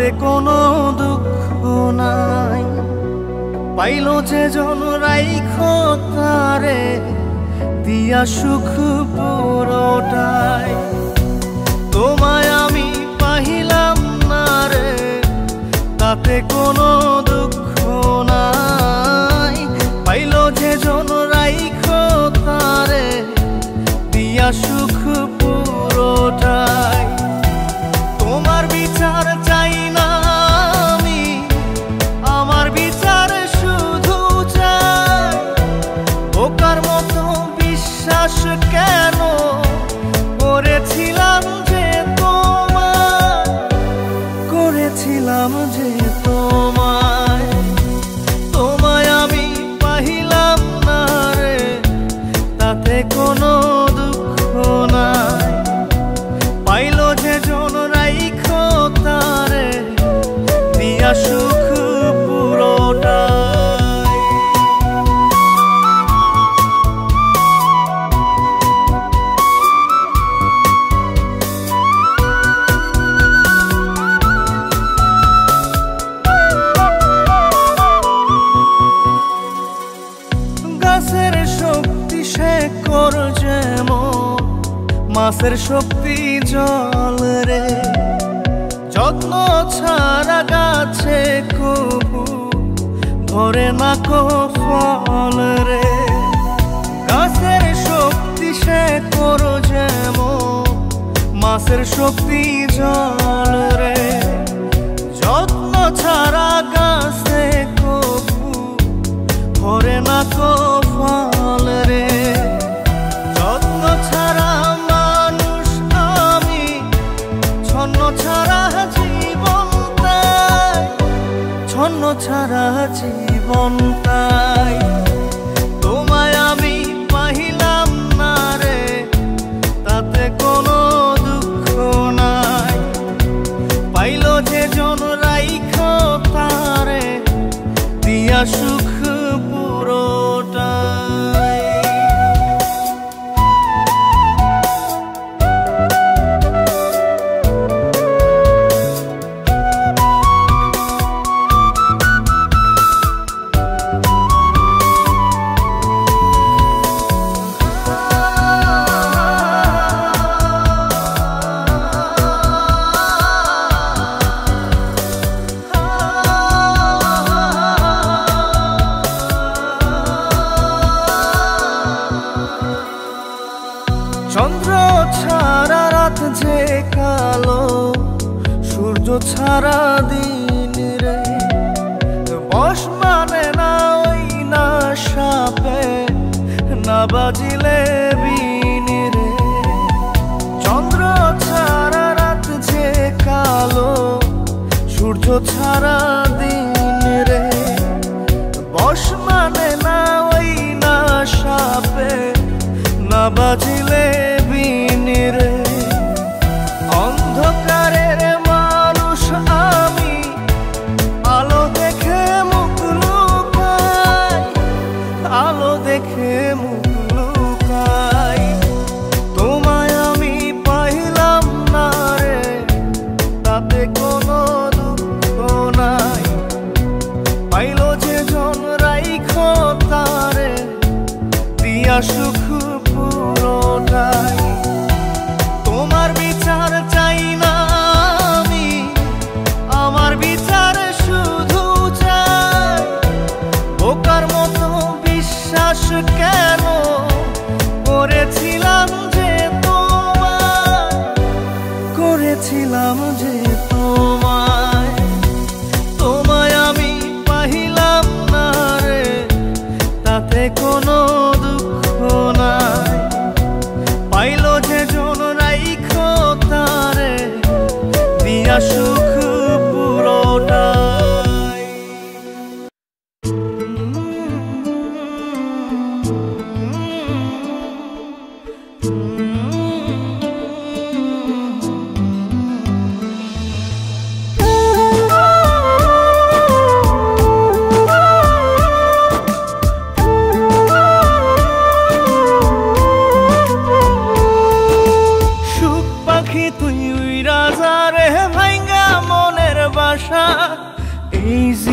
তাতে কোনো দুঃখ নাই। পাইলো যে জন রাইখো তারে দিয়া সুখ পুরোটাই। তোমায় আমি পাইলাম না রে তাতে কোনো দুঃখ নাই। পাইলো যে জন রাইখো তারে দিয়া সুখ পুরোটাই। তোমার বিচার চাই না আমি, আমার বিচার শুধু চাই। বোকার মতো বিশ্বাস কেন করেছিলাম যে তোমায়, করেছিলাম যে তোমায়। তোমায় আমি পাইলাম না রে তাতে কোনো দুঃখ নাই। পাইলো যে জন রাইখো তারে দিয়া সুখ পুরোটাই। গাছের শক্তি শেকড় যেমন, মাছের শক্তি জল রে। যত্ন ছাড়া গাছে কবু ধরে না কো ফল রে। গাছের শক্তি শেকড় যেমন, মাছের শক্তি জল রে। যত্ন ছাড়া গাছে কবু ধরে না কো ফল রে। যত্ন ছাড়া মানুষ আমি, ছন্ন ছাড়া জীবন তাই, ছন্ন ছাড়া জীবন তাই। তোমায় আমি পাইলাম না রে তাতে কোনো দুঃখ নাই। পাইলো যে জন রাইখো তারে দিয়া সুখ পুরোটাই। চন্দ্র ছাড়া রাত যে কালো, সূর্য ছাড়া দিন রে। বশ মানে না ওই না সাপে, না বাজিলে বিন রে। চন্দ্র ছাড়া রাত যে কালো, সূর্য ছাড়া দিন রে। বশ মানে না ওই না সাপে, না বাজিলে বিন রে। অন্ধকারের মানুষ আমি, আলো দেখে মুখ লুকাই, আলো দেখে মুখ লুকাই। তোমায় আমি পাইলাম না রে তাতে কোনো দুঃখ নাই। পাইলো যে জন রাইখো তারে দিয়া সুখ পুরোটাই। তোমার বিচার চাই না আমি, আমার বিচার শুধু চাই। বোকার মতো বিশ্বাস কেন করেছিলাম যে তোমায়, করেছিলাম যে তোমায়। তোমায় আমি পাইলাম না রে তাতে কোনো দুঃখ নাই। পাইলো যে জন রাইখো তারে দিয়া সুখ পুরোটাই।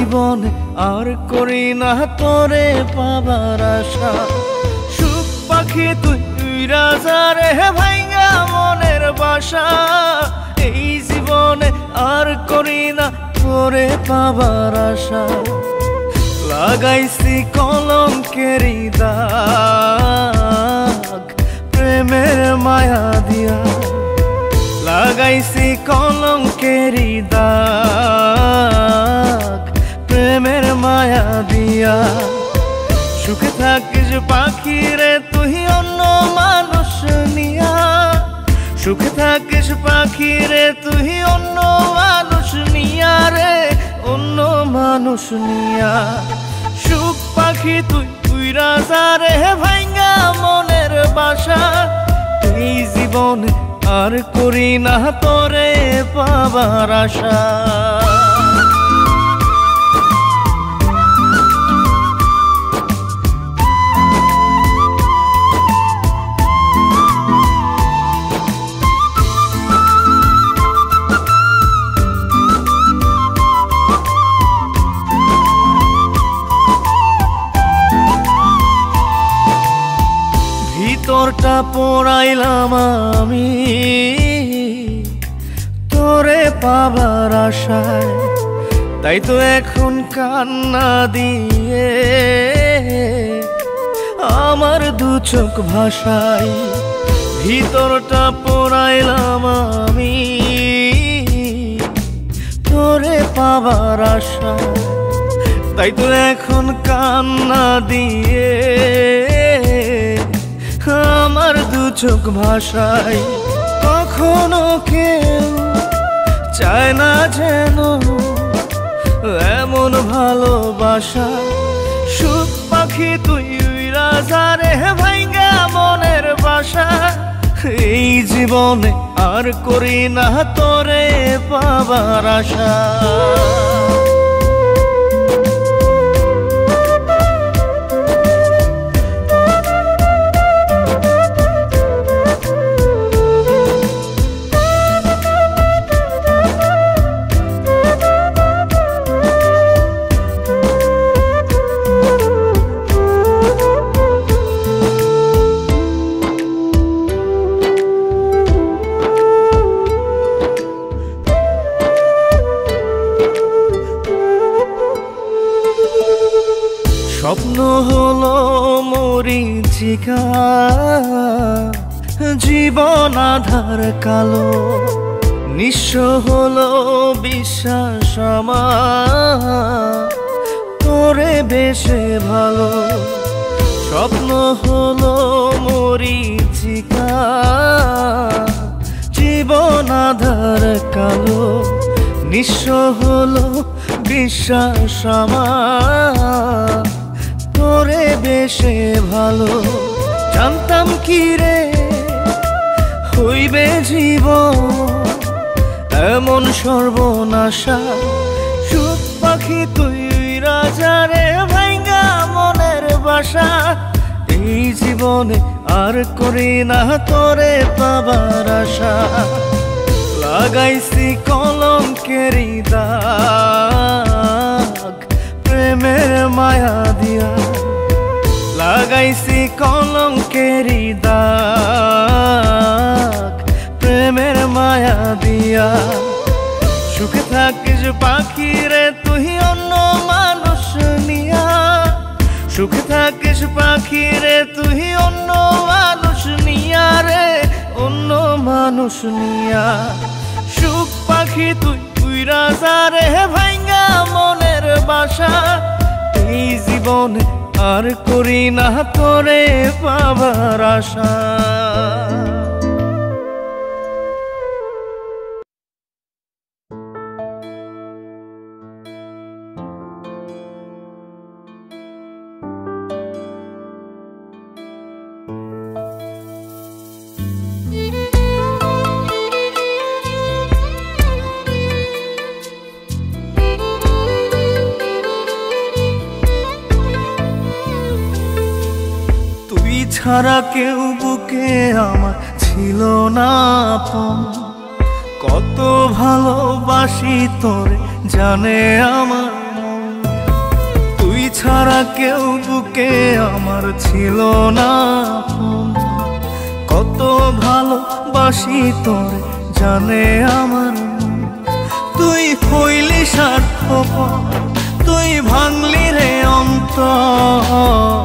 জীবনে আর করি না তোরে পাবার আশা। সুখ পাখি তুই উইরা যা রে ভাইঙ্গা মনের বাসা, এই জীবনে আর করি না তোরে পাবার আশা। লাগাইছি কলঙ্কেরি দাগ প্রেমের মায়া দিয়া, লাগাইছি কলঙ্কেরি দাগ প্রেমের মায়া দিয়া। সুখে থাকিস পাখি রে তুই অন্য মানুষ নিয়া, সুখে থাকিস পাখি রে তুই অন্য মানুষ নিয়া রে, অন্য মানুষ নিয়া। সুখ পাখি তুই উইরা যা রে ভাইঙ্গা মনের বাসা, এই জীবনে আর করি না তোরে পাবার আশা। ভিতরটা পোড়াইলাম আমি তোরে পাবার আশায়, তাই তো এখন কান্না দিয়ে আমার দু চোখ ভাষায়। ভিতরটা পোড়াইলাম আমি তোরে পাবার আশায়, তাই তো এখন কান্না দিয়ে আমার দু চোখ ভাষায়। কখনো কেউ চায় না যেন এমন ভালোবাসা। সুখ পাখি তুই উইরা যা রে ভাইঙ্গা মনের বাসা, এই জীবনে আর করি না তোরে পাবার আশা। স্বপ্ন হলো মরীচিকা, জীবন আধার কালো, নিঃস্ব হলো বিশ্বাস আমার তোরে বেশে ভালো। স্বপ্ন হলো মরীচিকা, জীবন আধার কালো, নিঃস্ব হলো বিশ্বাস আমার তোরে বেশে ভালো। জানতাম কি রে হইবে জীবন এমন সর্বনাশা। সুখ পাখি তুই রাজা রে ভাইঙ্গা মনের বাসা, এই জীবনে আর করি না তোরে পাবার আশা। লাগাইছি কলঙ্কেরি দাগ প্রেমের মায়া দিয়া, লাগাইছি কলঙ্কেরি দাগ প্রেমের মায়া দিয়া। সুখে থাকিস পাখি রে তুই অন্য মানুষ নিয়া, সুখে থাকিস পাখি রে তুই অন্য মানুষ নিয়া রে, অন্য মানুষ নিয়া। সুখ পাখি তুই উইরা যা রে ভাইঙ্গা মনের বাসা, এই জীবনে আর করি না তোরে পাবার আশা। ছাড়া কেউ বুকে আমার ছিল না আপন, কত ভালোবাসি তোরে জানে আমার মন। ছাড়া কেউ বুকে আমার ছিল না, কত ভালোবাসি তোরে জানে আমার মন। তুই হইলি স্বার্থপর, তুই ভাঙলি রে অন্তর,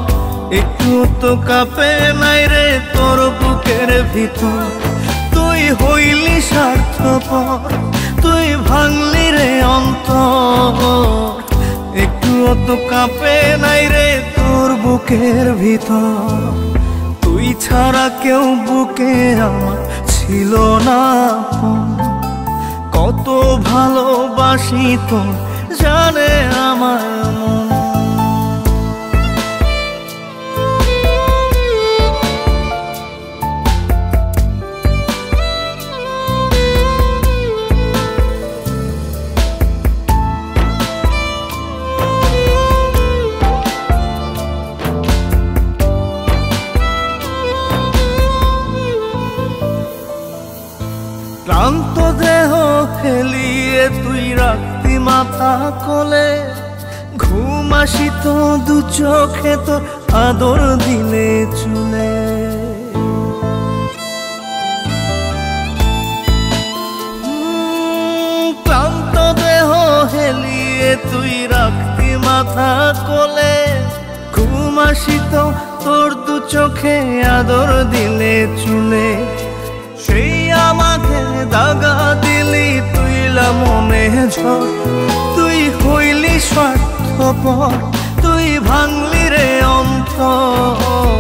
একটু তো কাঁপে নাই রে তোর বুকের ভিতর। তুই হইলি স্বার্থপর, তুই ভাঙলি রে অন্তর, একটু তো কাঁপে নাই রে তোর বুকের ভিতর। তুই ছাড়া কেউ বুকে আমার ছিল না, কত ভালোবাসি তোর জানে আমার মন। ক্লান্ত দেহ ফেলিয়ে তুই রাখতি মাথা কোলে, ঘুম আসিত দু চোখে তোর আদর দিলে চুলে। ক্লান্ত দেহ হেলিয়ে তুই রাখতি মাথা কোলে, ঘুম আসিত তোর দু চোখে আদর দিলে চুলে। সেই আমাকে দাগা দিলি তুইলা মনে ঝড়, তুই হইলি স্বার্থপর, তুই ভাঙলি রে অন্তর,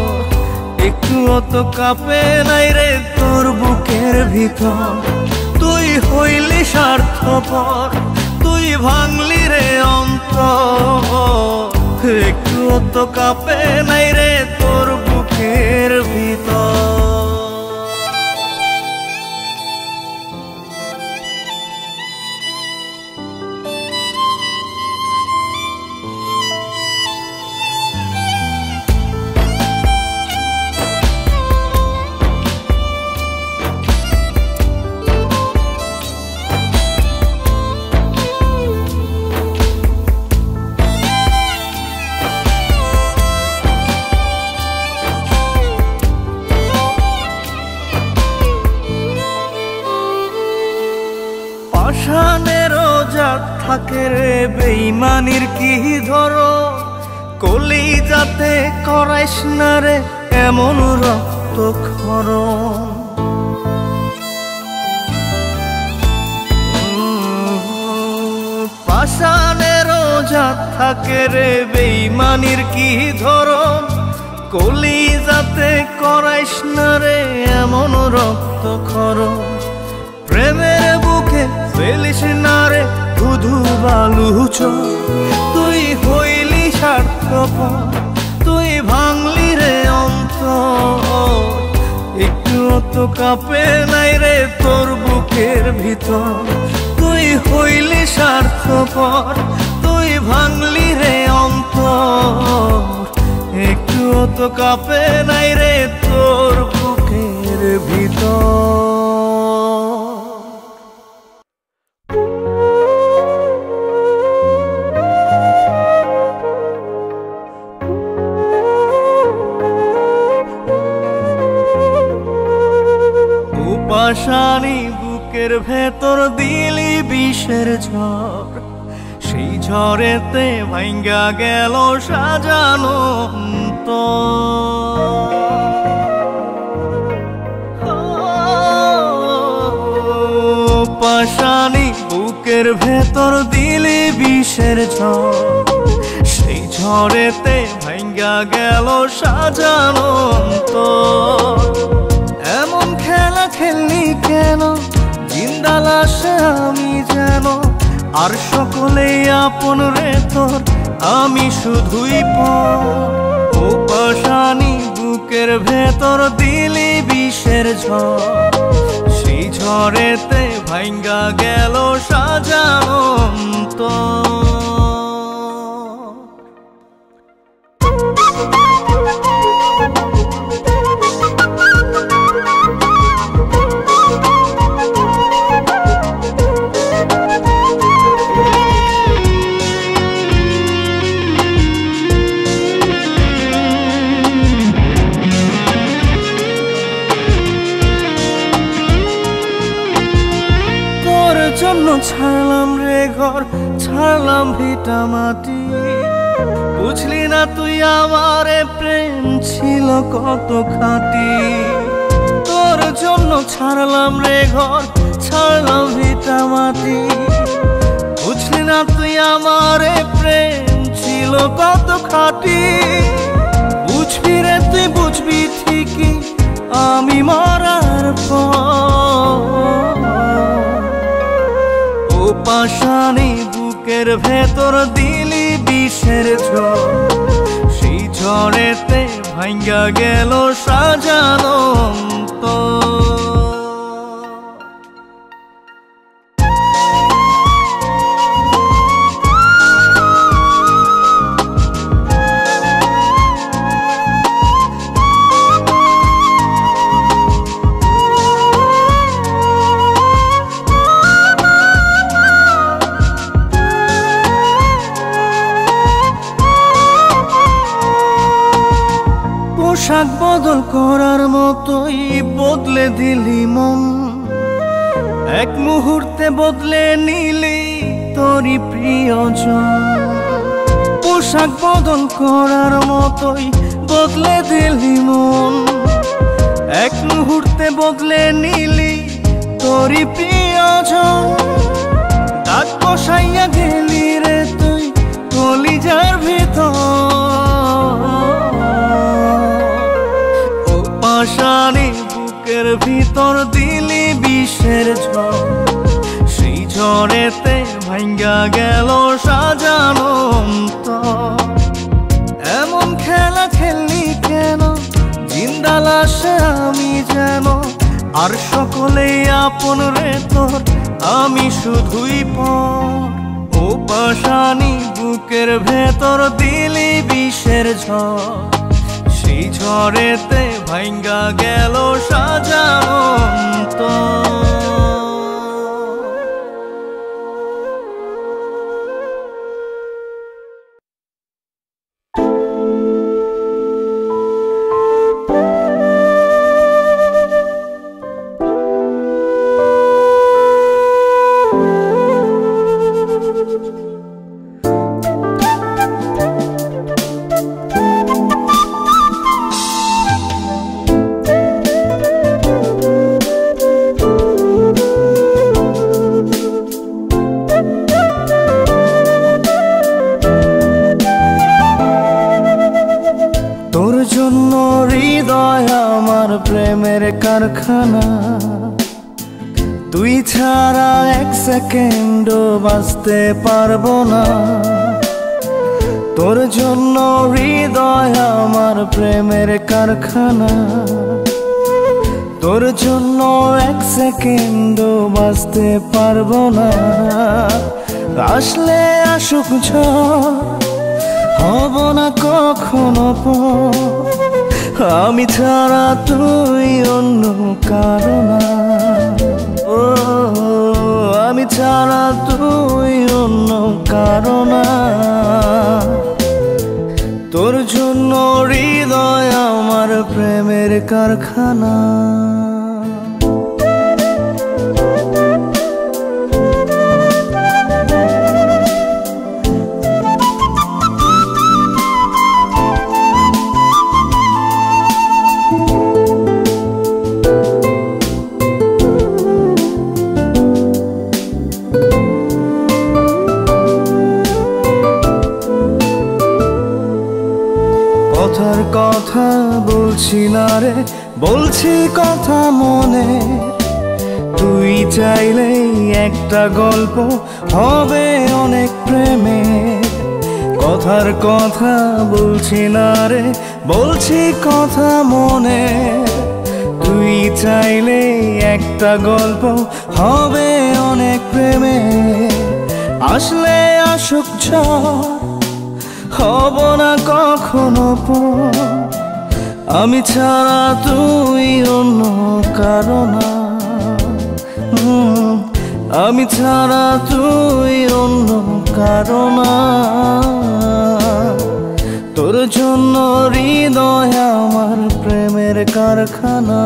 একটু তো কাঁপে নাই রে তোর বুকের ভিতর। তুই হইলি স্বার্থপর, তুই ভাঙলি রে অন্তর, একটু তো কাঁপে নাই রে তোর বুকের ভিতর। পাষাণেরও জাত থাকে রে বেইমানির কি ধরো, কলিজাতে করাইস না রে এমন রক্তক্ষরণ। পাষাণেরও জাত থাকে রে বেইমানির কি ধরন, কলিজাতে করাইস না রে এমন রক্তক্ষরণ। প্রেমের বুকে ফেলিস না রে ধুধু বালু চোখ, তুই হইলি স্বার্থপর, তুই ভাঙলি রে অন্তর, একটু তো কাঁপে নাই রে তোর বুকের ভিতর। তুই হইলি স্বার্থপর, তুই ভাঙলি রে অন্তর, একটু তো কাঁপে নাই রে তোর বুকের ভিতর। পাষাণী বুকের ভেতর দিলি বিষের ঝড়, সেই ঝড়েতে ভাঙ্গা গেল সাজানো পাষাণী বুকের ভেতর দিলি বিষের ঝড়, সেই ঝড়েতে ভাঙ্গা গেল সাজানো। এমন খেলা খেললি কেন জিন্দা লাশে আমি যেন, আর সকলেই আপন রে তোর আমি শুধুই পর। ও পাষাণী বুকের ভেতর দিলি বিষের ঝড়, সেই ঝড়েতে ভাঙ্গা গেল সাজানো। ছাড়লাম রে ঘর, ছাড়লাম ভিটা মাটি। বুঝলি না তুই আমারে প্রেম ছিল কত খাঁটি। তোর জন্য ছাড়লাম রে ঘর, ছাড়লাম ভিটা মাটি। বুঝলি না তুই আমারে প্রেম ছিল কত খাঁটি। বুঝবি রে তুই বুঝবি ঠিকই আমি মরার পর। ও পাশানি বুকের ভেতর দিলি বিষের ঝড়, সেই ঝড়েতে ভাঙ্গা গেল সাজানো অন্তর। পোশাক বদল করার মতোই বদলে দিলি মন। এক মুহূর্তে বদলে নিলি তোরই প্রিয়জন। পোশাক বদল করার মতোই বদলে দিলি মন। এক মুহূর্তে বদলে নিলি তোরই প্রিয়জন। দাগ বসাইয়া গেলি রে তুই কলিজার ভিতর। পাশানি বুকের ভিতর দিলি বিষের ঝড়, সেই ঝড়েতে ভাঙ্গা গেল সাজানো অন্তর। এমন খেলা খেললি কেন জিন্দা লাশে আমি যেন। আর সকলেই আপন রে তোর, আমি শুধুই পর। ও পাশানি বুকের ভেতর দিলি বিষের ঝড়, সেই ঝড়েতে ভাঙ্গা গেল সাজানো অন্তর। প্রেমের কারখানা, তুই ছাড়া এক সেকেন্ডও বাঁচতে পারবো না। তোর জন্য হৃদয় আমার প্রেমের কারখানা, তোর জন্য এক সেকেন্ডও বাঁচতে পারবো না। আসলে আসুক ঝড়, হব না কখনো পর, আমি ছাড়া তুই অন্য কারো না। ও আমি ছাড়া তুই অন্য কারো না। তোর জন্য হৃদয় আমার প্রেমের কারখানা। কথার কথা বলছি না রে, বলছি কথা মনে। তুই চাইলেই একটা গল্প হবে অনেক প্রেমের। কথার কথা বলছি না রে, বলছি কথা মনে। তুই চাইলেই একটা গল্প হবে অনেক প্রেমের। আসলে আসুক ঝড়, হব না কখনো পর, আমি ছাড়া তুই অন্য কারো না। আমি ছাড়া তুই অন্য কারো না। তোর জন্য হৃদয় আমার প্রেমের কারখানা।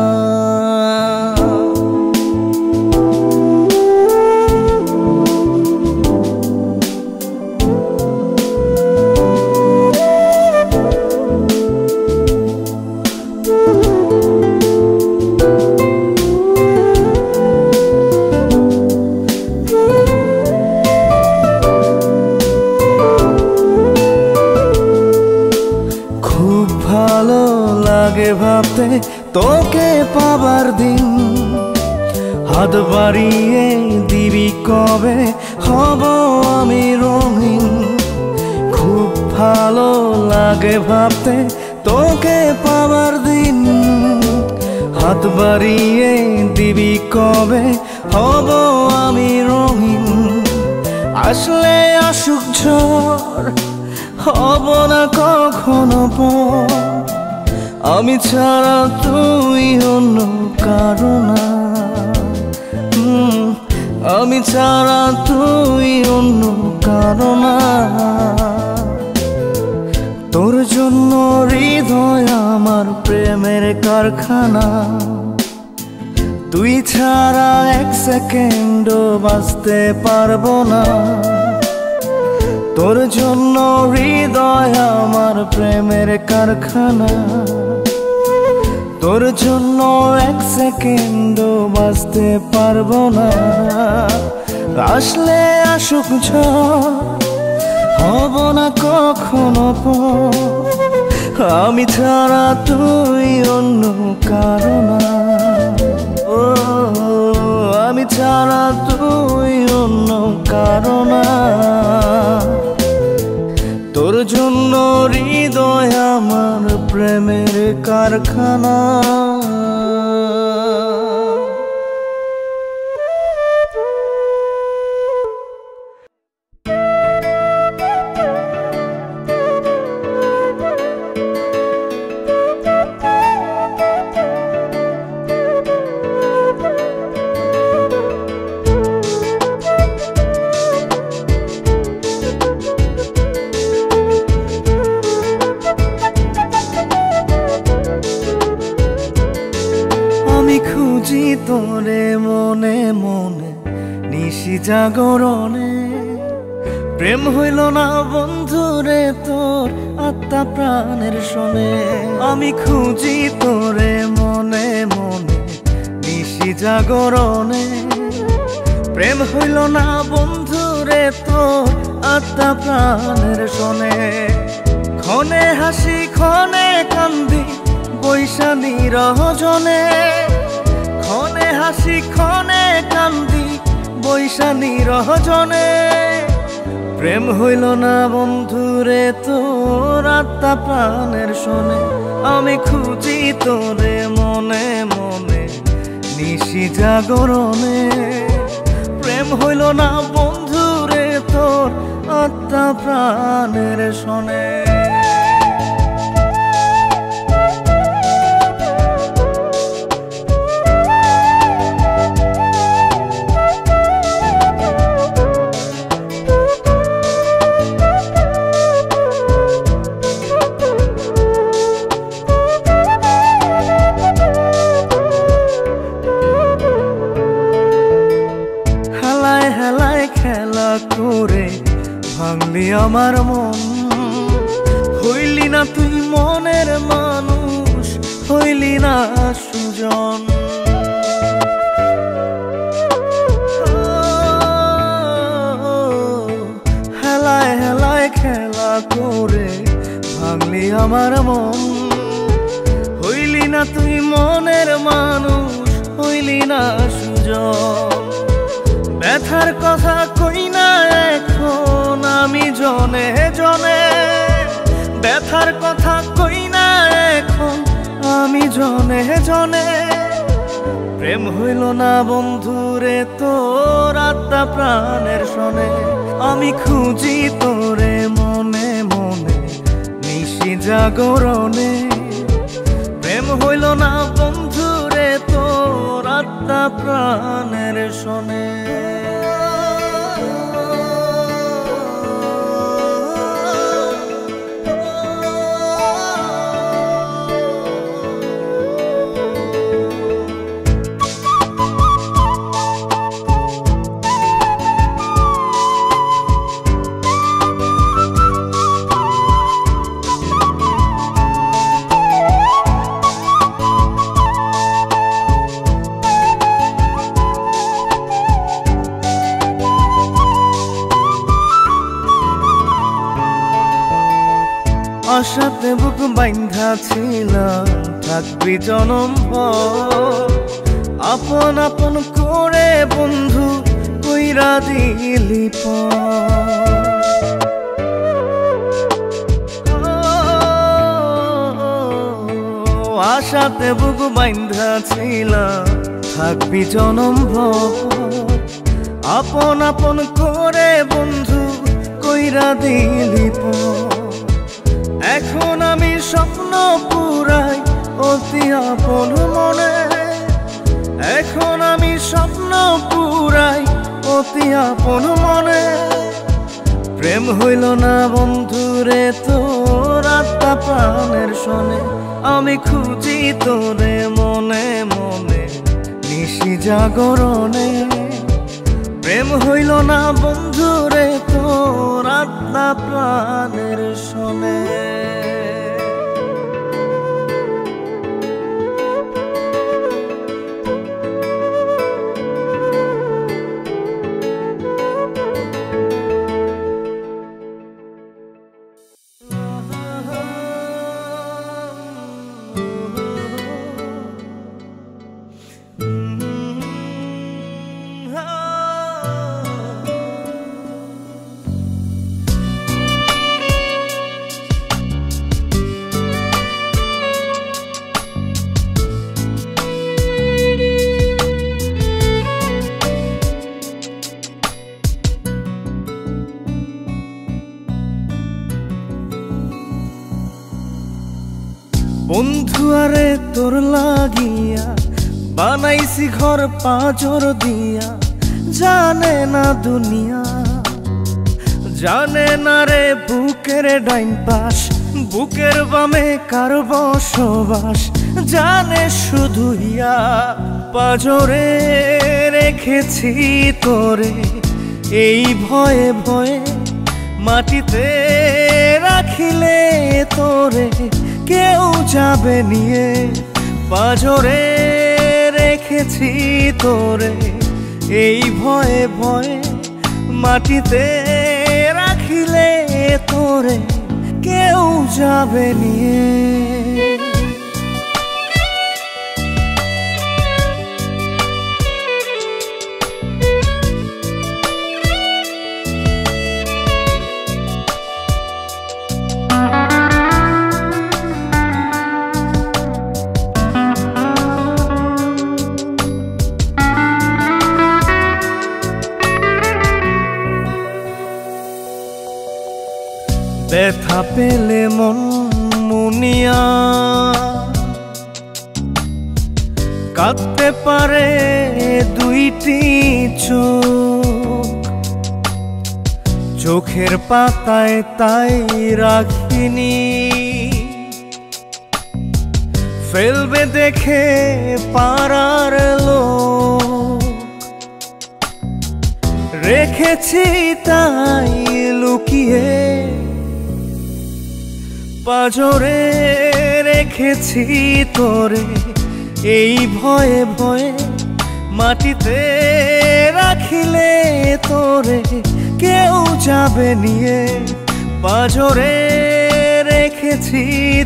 তোকে পাবার দিন। হাত বাড়িয়ে দিবি কবে হব আমি রঙিন। খুব ভালো লাগে ভাবতে তোকে পাবার দিন। হাত বাড়িয়ে দিবি কবে হব আমি রঙিন। আসলে আসুক ঝড় হব না কখনো পর। আমি ছাড়া তুই অন্য কারো না। আমি ছাড়া তুই অন্য কারো না। তোর জন্য হৃদয় আমার প্রেমের কারখানা। তুই ছাড়া এক সেকেন্ডও বাঁচতে পারবো না। তোর জন্য হৃদয় আমার প্রেমের কারখানা। তোর জন্য এক সেকেন্ডও বাঁচতে পারবো না। আসলে আসুক ঝড় হব না কখনো পর। আমি ছাড়া তুই অন্য কারো না। ও আমি ছাড়া তুই অন্য কারো না। তোর জন্য হৃদয় আমার প্রেমের কারখানা। খুঁজি তোরে মনে মনে নিশি জাগরণে। প্রেম হইল না বন্ধুরে তোর আত্মা প্রাণের শোনে। আমি খুঁজি তোরে মনে মনে নিশি জাগরণে। প্রেম হইল না বন্ধুরে তোর আত্মা প্রাণের শোনে। ক্ষণে হাসি ক্ষণে কান্দি বৈশা নিরজনে। ক্ষণে হাসি ক্ষণে কান্দি বৈশা নিরজনে। প্রেম হইল না বন্ধুরে তোর আত্মা প্রাণের শোনে। আমি খুঁজি তোরে মনে মনে নিশি জাগরণে। প্রেম হইল না বন্ধুরে তোর আত্মা প্রাণের শোনে। খেলা করে ভাঙলি আমার মন। হইলি না তুই মনের মানুষ, হইলি না সুজন। হেলায় হেলায় খেলা করে ভাঙলি আমার মন। হইলি না তুই মনের মানুষ, হইলি না সুজন। ব্যথার কথা কই না এখন আমি জনে জনে। ব্যথার কথা কই না এখন আমি জনে জনে। প্রেম হইল না বন্ধুরে তোর আত্মা প্রাণের শোনে। আমি খুঁজি তোরে মনে মনে নিশি জাগরণে। প্রেম হইল না বন্ধুরে তোর আত্মা প্রাণের শোনে। আশাতে বুক বাইন্ধা ছিলাম থাকবি জনম ভর। আপন আপন করে বন্ধু কইরা দিলি আশাতে বুক বাইন্ধা ছিলাম থাকবি জনম ভর। আপন আপন করে বন্ধু কইরা দিলি এখন আমি স্বপ্ন পুরাই অতি আপন মনে। এখন আমি স্বপ্ন পুরাই অতি আপন মনে। প্রেম হইল না বন্ধুরে তোর আত্মা প্রাণের শোনে। আমি খুঁজি তোরে মনে মনে নিশি জাগরণে। প্রেম হইল না বন্ধুরে তোর আত্মা প্রাণের শোনে। বন্ধু আরে তোর লাগিয়া বানাইছি ঘর পাঁজর দিয়া। জানে না দুনিয়া জানে না রে বুকের ডাইন পাশ বুকের বামে কার বসবাস। জানে শুধু ইয়া পাঁজরে রেখেছি তোরে এই ভয়ে ভয়ে। মাটিতে রাখিলে তোরে কেউ যাবে নিয়ে। পাঁজরে রেখেছি তোরে এই ভয়ে ভয়ে। মাটিতে রাখিলে তোরে কেউ যাবে নিয়ে। ব্যথা পেলে মন মুনিয়া কাঁদতে পারে দুইটি চোখ। চোখের পাতায় তাই রাখিনি ফেলবে দেখে পাড়ার লোক। রেখেছি তাই লুকিয়ে পাঁজরে রেখেছি তোরে এই ভয়ে ভয়ে। মাটিতে রাখিলে তোরে কেউ যাবে নিয়ে। পাঁজরে রেখেছি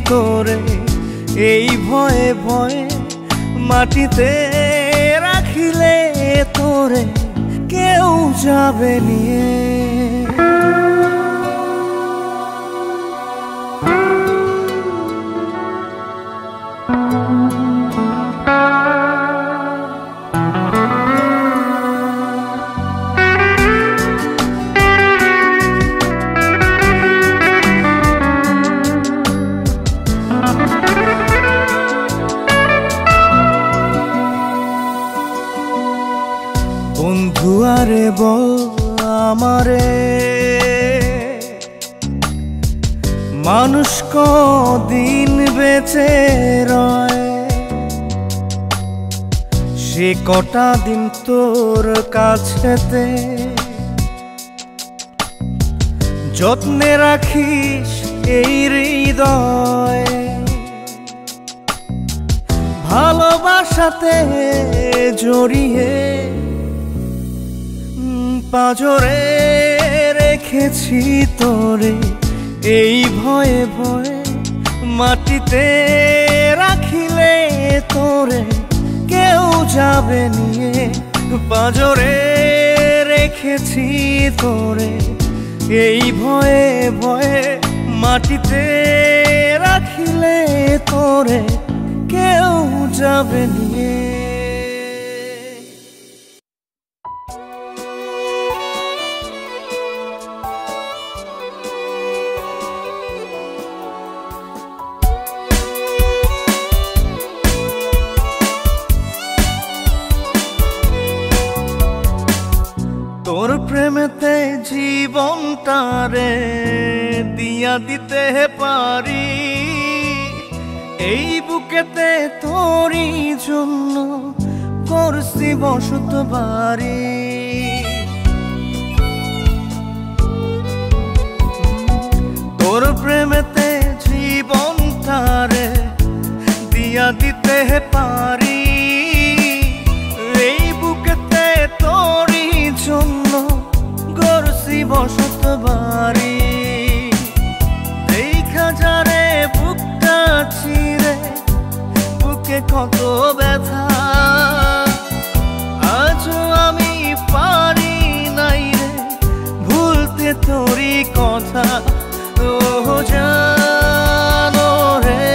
তোরে এই ভয়ে ভয়ে। মাটিতে রাখিলে তোরে কেউ যাবে নিয়ে। বন্ধু আরে বল আমারে মানুষ কদিন বেঁচে রয়। সে কটা দিন তোর কাছেতে যত্নে রাখিস এই হৃদয়। ভালোবাসাতে জড়িয়ে পাঁজরে রেখেছি তোরে এই ভয়ে ভয়ে। মাটিতে রাখিলে তোরে কেউ যাবে নিয়ে, পাঁজরে রেখেছি তোরে এই ভয়ে ভয়ে, মাটিতে রাখিলে তোরে কেউ যাবে নিয়ে। তোর প্রেমেতে জীবনটারে দিয়া দিতে পারি, এই বুকেতে তোরই জন্য করছি বসত বাড়ি। তোর প্রেমেতে জীবনটারে দিয়া দিতে পারি, এই বুকেতে তোরই জন্য করছি বসত বাড়ি। দেখা যারে বুকটা চিরে, বুকে কত ব্যথা, আজও আমি পারি নাই রে ভুলতে তোরই কথা। ও জানো রে,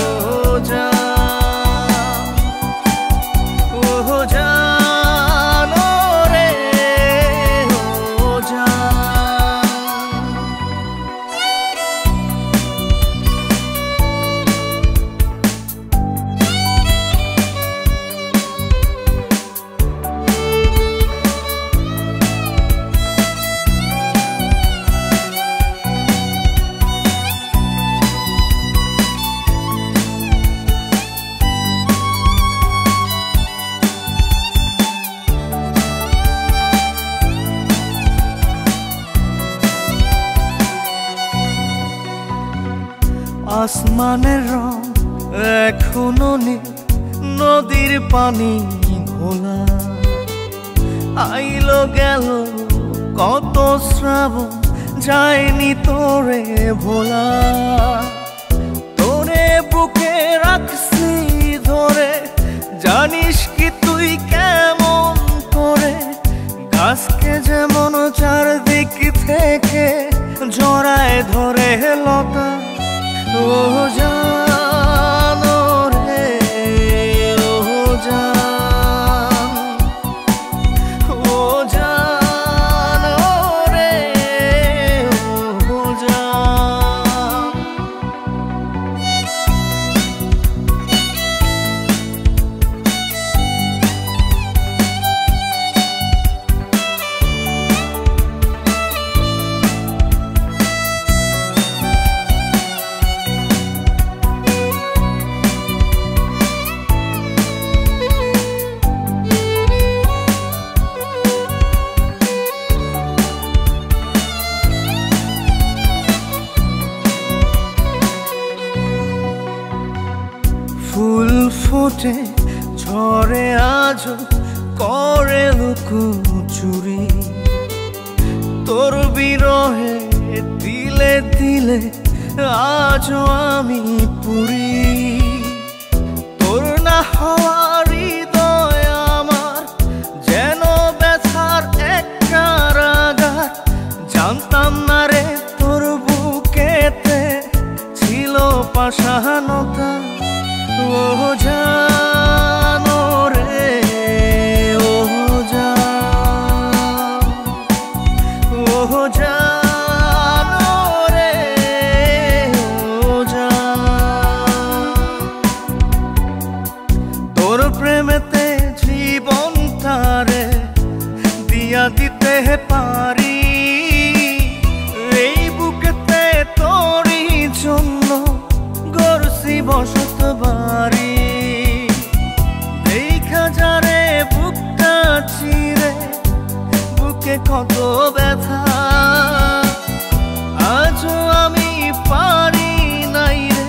ও জান, ও জানো রে, ও জান। আসমানের রং এখনো নীল, নদীর পানি ঘোলা, আইলো গেল কত শ্রাবণ, যায়নি তোরে ভোলা। তোরে বুকে রাখছি ধরে, জানিস কি তুই কেমন করে, গাছকে যেমন চারদিক থেকে জড়ায় ধরে লতা। ও জানো রে, ও জান, ও জানো রে, ও জান। ফুল ফোটে ঝরে আজ করে লুকোচুরি, তোর বিরহে দিলে দিলে আজও আমি পুরি। তোর না হওয়ার হৃদয় আমার যেন ব্যথার এক কারাগার, জানতাম না রে তোর বুকেতে ছিল পাষাণতা। ও জানো রে, ও জান, ও জানো রে, ও জান। তোর প্রেমেতে জীবনটারে দিয়া দিতে পারি, এই বুকেতে তোরই জন্য গড়ছি বসত বাড়ি। দেখা যারে বুকটা চিরে, বুকে কত ব্যথা, আজও আমি পারি নাই রে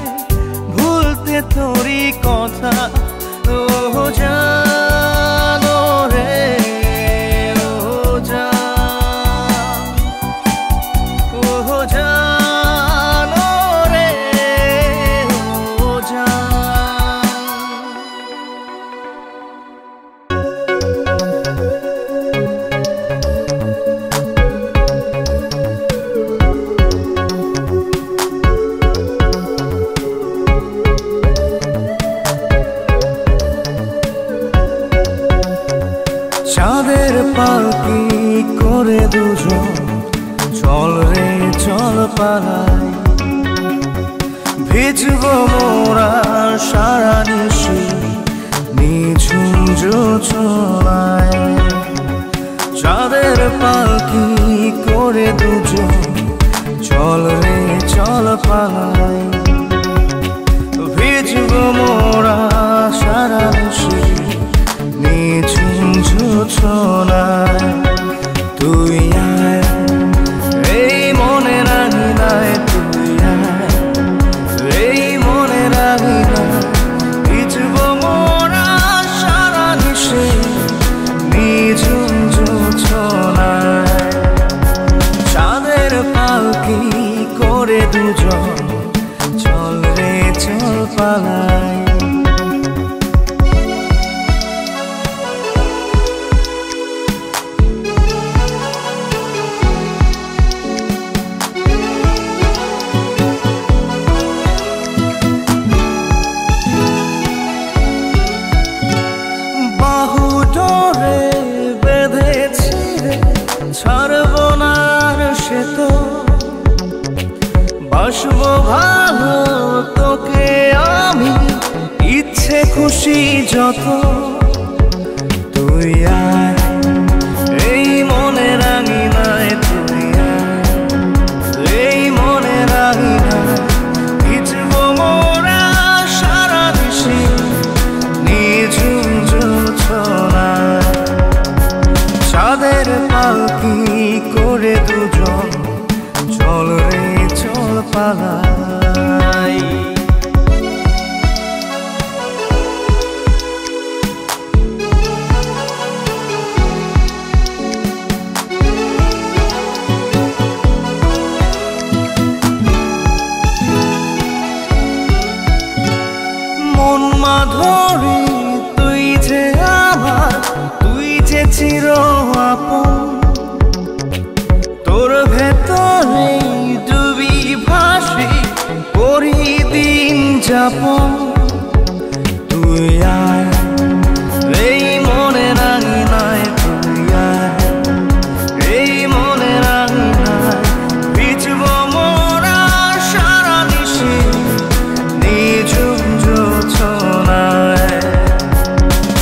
ভুলতে তোরই কথা। ও জানো রে, ও জান, চাঁদের পালকি করে দুজন চল রে চল পালাই ভিজব মোরা সারা নিশি নিঝুম জোছনায় চাঁদের পালকি করে দুজন চল রে চল পালাই ভিজব মোরা সারা নিশি নিঝুম জোছনায় তুই আয় এই মনে রাঙিনায় তুই আয় এই মনে রাঙিনায় ভিজব মোরা সারা নিশি নিঝুম জোছনায় চাঁদের পালকি করে দুজন চল রে চল পালাই ছাড়ব না সে তো বাসবো ভালো তোকে আমি ইচ্ছে খুশি যত তুই আয় এই মনে রাঙিনায় তুই আয় এই মনে রাঙিনায় ভিজব মোরা সারা নিশি নিঝুম জোছনায় চাঁদের পালকি করে দুজন চল রে চল পালাই মন মাধুরী তুই যে আমার তুই যে চির আপন তোর ভেতরে ডুবি ভাসি করি দিন যাপন তুই আয় এই মনে রাঙিনায় তুই আয় এই মনে রাঙিনায় ভিজব মোরা সারা নিশি নিঝুম জোছনায়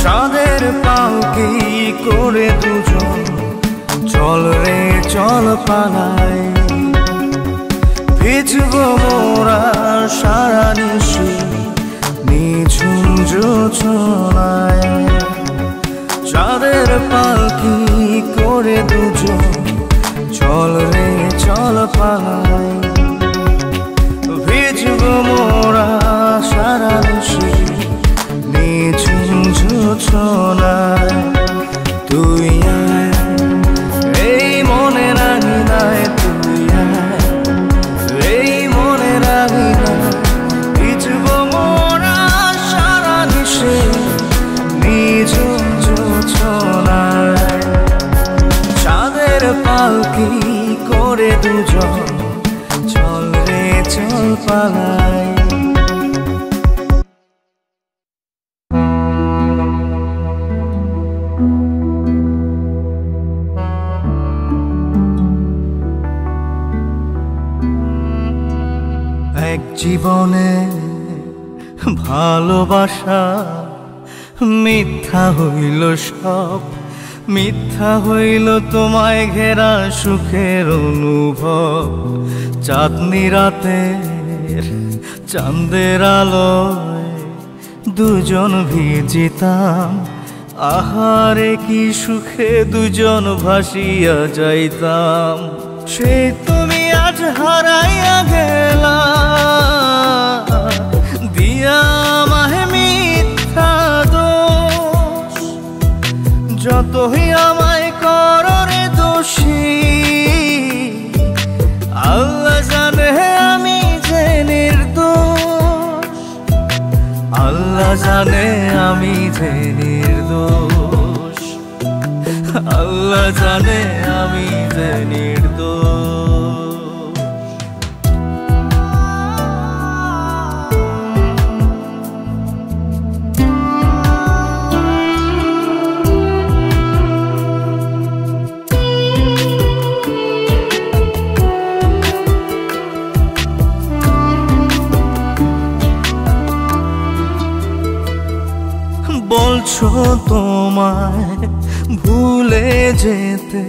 চাঁদের পালকি করে দুজন চল রে চল পালাই ভিজব মোরা সারা নিশি নিঝুম জোছনায় চাঁদের পালকি করে দুজন চল রে চল পালাই ভিজব মোরা সারা নিশি নিঝুম জোছনায় তুই আয় এই মনে রাঙিনায় তুই আয় এই মনে রাঙিনায় ভিজব মোরা সারা নিশি নিঝুম জোছনায় চাঁদের পালকি করে দুজন চল রে চল পালাই এক জীবনে ভালোবাসা মিথ্যা হইল সব মিথ্যা হইল তোমায় ঘেরা সুখের অনুভব চাঁদনি রাতের চাঁদের আলোয় দুজন ভিজিতাম আহারে কি সুখে দুজন ভাসিয়া যাইতাম সে তুমি আজ হারাইয়া গেলা দিয়া আমায় মিথ্যা দোষ যতই আমায় কররে দোষী আল্লাহ জানে আমি যে নির্দোষ আল্লাহ জানে আমি যে নির্দোষ আল্লাহ জানে আমি যে নির্দোষ বলছো তোমায় ভুলে যেতে,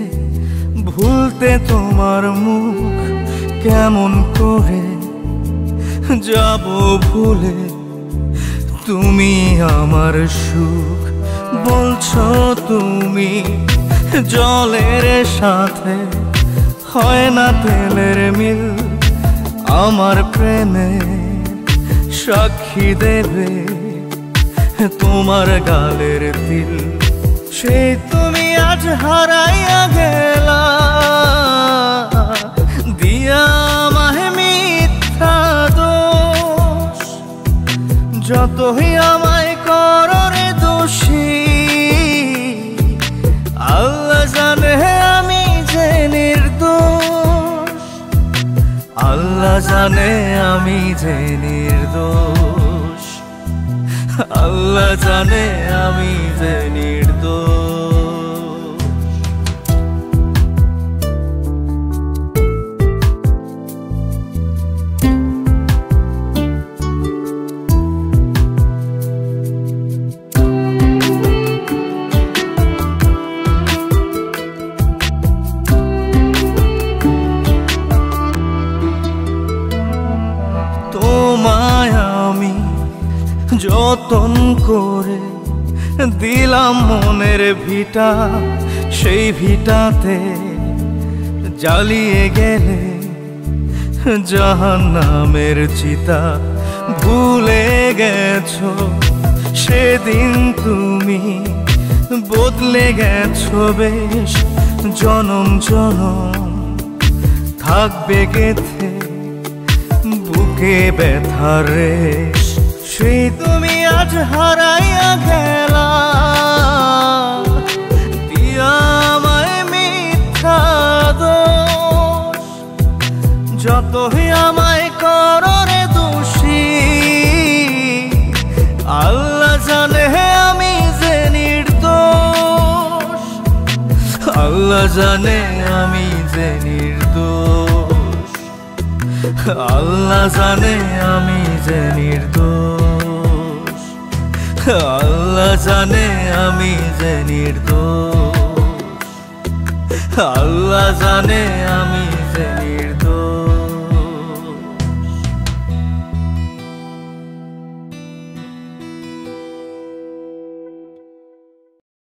ভুলতে তোমার মুখ কেমন করে যাব ভুলে, তুমি আমার সুখ। বলছো তুমি জলের সাথে হয় না তেলের মিল, আমার প্রেমে সাক্ষী দেবে তোমার গালের তিল। সেই তুমি আজ হারাইয়া গেলা, দিয়া আমায় মিথ্যা দোষ। যতই আমায় করো রে দোষী, আল্লাহ জানে আমি যে নির্দোষ। আল্লাহ জানে আমি যে নির্দোষ। আল্লাহ জানে আমি যে নির্দোষ। তোমায় আমি যতন করে দিলাম মনের ভিটা, সেই ভিটাতে জ্বালিয়ে গেলে জাহান্নামের চিতা। ভুলে গেছো সেদিন তুমি, বদলে গেছো বেশ জনম জনম। থাকবে গেথে বুকে ব্যথার রেশ, সেই তুমি আজ হারাইয়া গেলা, দিয়া আমায় মিথ্যা দোষ। যতই আমায় করো রে দোষী, আল্লাহ জানে আমি যে নির্দোষ। আল্লাহ জানে আমি যে নির্দোষ। আল্লাহ জানে আমি যে নির্দোষ। আল্লাহ জানে আমি যে নির্দোষ। আল্লাহ জানে আমি যে নির্দোষ।